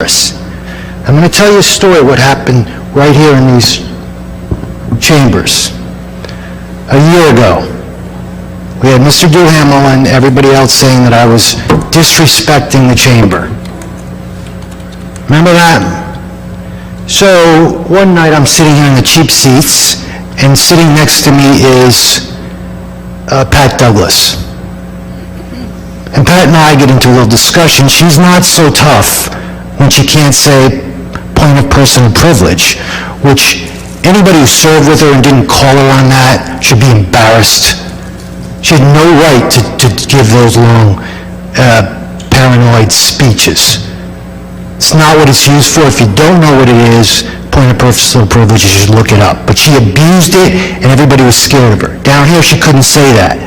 I'm going to tell you a story what happened right here in these chambers. A year ago, we had Mr. Duhamel and everybody else saying that I was disrespecting the chamber. Remember that? So one night I'm sitting here in the cheap seats, and sitting next to me is Pat Douglas. And Pat and I get into a little discussion. She's not so tough when she can't say point of personal privilege, which anybody who served with her and didn't call her on that should be embarrassed. She had no right to give those long, paranoid speeches. It's not what it's used for. If you don't know what it is, point of personal privilege, you should look it up. But she abused it, and everybody was scared of her. Down here, she couldn't say that.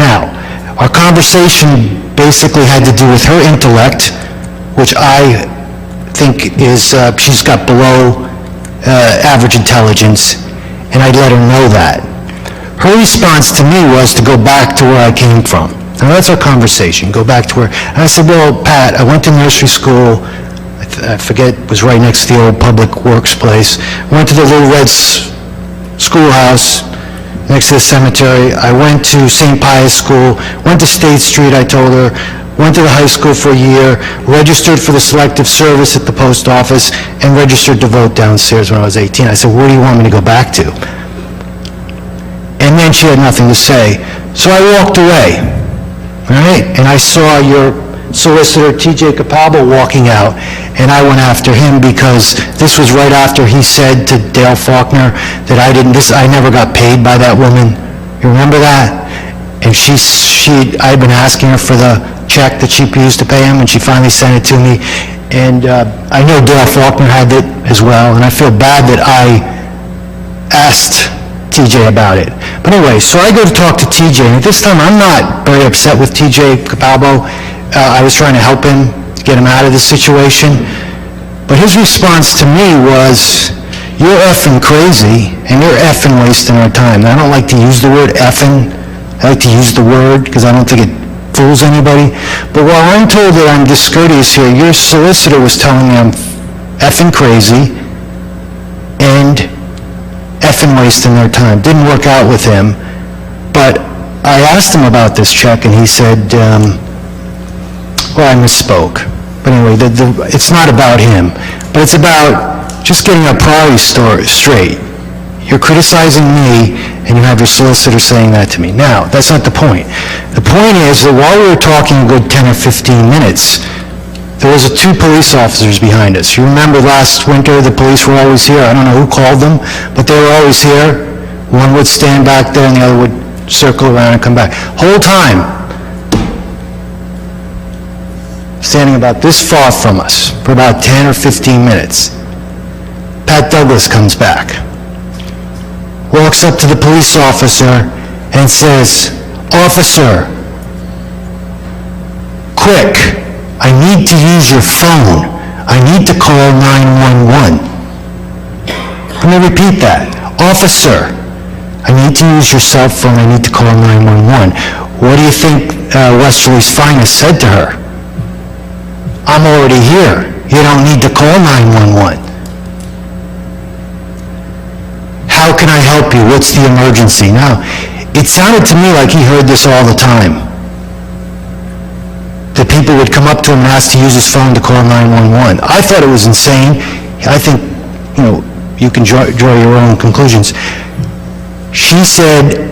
Now, our conversation basically had to do with her intellect, which I think is, she's got below average intelligence, and I'd let her know that. Her response to me was to go back to where I came from. Now that's our conversation, go back to where, and I said, well, Pat, I went to nursery school, I forget, it was right next to the old public works place, went to the Little Red schoolhouse next to the cemetery, I went to St. Pius School, went to State Street, I told her, went to the high school for a year, registered for the selective service at the post office, and registered to vote downstairs when I was 18. I said, where do you want me to go back to? And then she had nothing to say. So I walked away, all right? And I saw your solicitor, T.J. Capalbo, walking out, and I went after him because this was right after he said to Dale Faulkner that I never got paid by that woman. You remember that? And I'd been asking her for the check that she used to pay him, and she finally sent it to me. And I know Dale Faulkner had it as well, and I feel bad that I asked TJ about it. But anyway, so I go to talk to TJ, and at this time I'm not very upset with TJ Capalbo. I was trying to help him to get him out of this situation. But his response to me was, you're effing crazy, and you're effing wasting our time. Now, I don't like to use the word effing. I like to use the word because I don't think it fools anybody. But while I'm told that I'm discourteous here, your solicitor was telling me I'm effing crazy and effing wasting their time. Didn't work out with him, but I asked him about this check, and he said, well, I misspoke. But anyway, it's not about him, but it's about just getting our priorities straight. You're criticizing me, and you have your solicitor saying that to me. Now, that's not the point. The point is that while we were talking a good 10 or 15 minutes, there was two police officers behind us. You remember last winter, the police were always here. I don't know who called them, but they were always here. One would stand back there, and the other would circle around and come back. Whole time, standing about this far from us for about 10 or 15 minutes. Pat Douglas comes back, walks up to the police officer and says, "Officer, quick, I need to use your phone. I need to call 911. Let me repeat that. Officer, I need to use your cell phone. I need to call 911. What do you think Westerly's Finest said to her? I'm already here. You don't need to call 911. How can I help you? What's the emergency? Now, it sounded to me like he heard this all the time. That people would come up to him and ask to use his phone to call 911. I thought it was insane. I think, you can draw your own conclusions. He said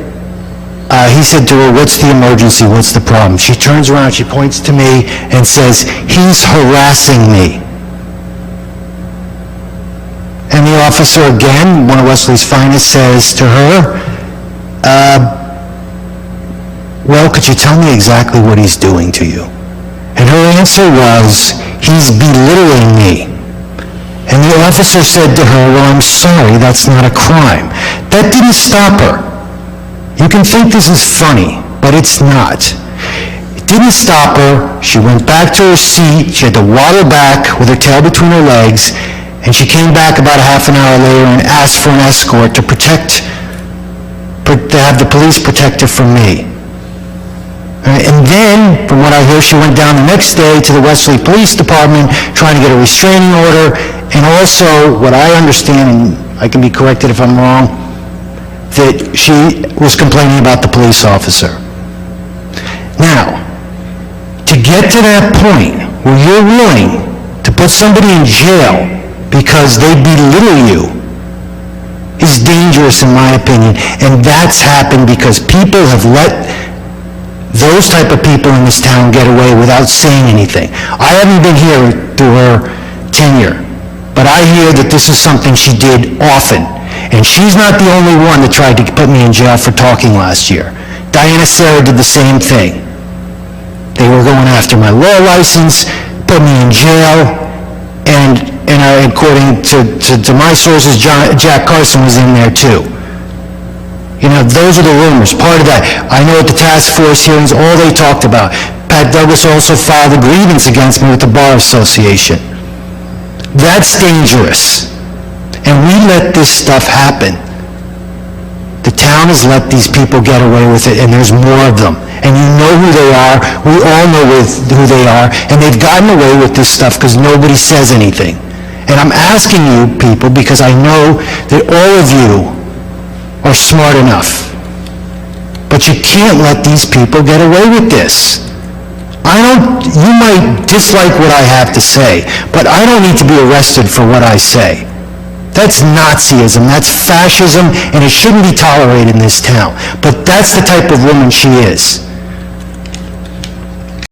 to her, what's the emergency? What's the problem? She turns around, she points to me and says, he's harassing me. And the officer again, one of Westerly's Finest, says to her, well, could you tell me exactly what he's doing to you? And her answer was, he's belittling me. And the officer said to her, well, I'm sorry, that's not a crime. That didn't stop her. You can think this is funny, but it's not. It didn't stop her. She went back to her seat. She had to waddle back with her tail between her legs, and she came back about a half an hour later and asked for an escort to have the police protect her from me. And then, from what I hear, she went down the next day to the Wesley Police Department trying to get a restraining order, and also, what I understand, and I can be corrected if I'm wrong, that she was complaining about the police officer. Now, to get to that point where you're willing to put somebody in jail because they belittle you is dangerous in my opinion, and that's happened because people have let those type of people in this town get away without saying anything. I haven't been here through her tenure, but I hear that this is something she did often, and she's not the only one that tried to put me in jail for talking last year. Diana Sarah did the same thing. They were going after my law license, put me in jail, and according to my sources, Jack Carson was in there too. You know, those are the rumors, part of that. I know at the task force hearings, all they talked about. Pat Douglas also filed a grievance against me with the Bar Association. That's dangerous. And we let this stuff happen. The town has let these people get away with it, and there's more of them. And you know who they are, we all know who they are, and they've gotten away with this stuff because nobody says anything. And I'm asking you people because I know that all of you are smart enough. But you can't let these people get away with this. You might dislike what I have to say, but I don't need to be arrested for what I say. That's Nazism, that's fascism, and it shouldn't be tolerated in this town. But that's the type of woman she is.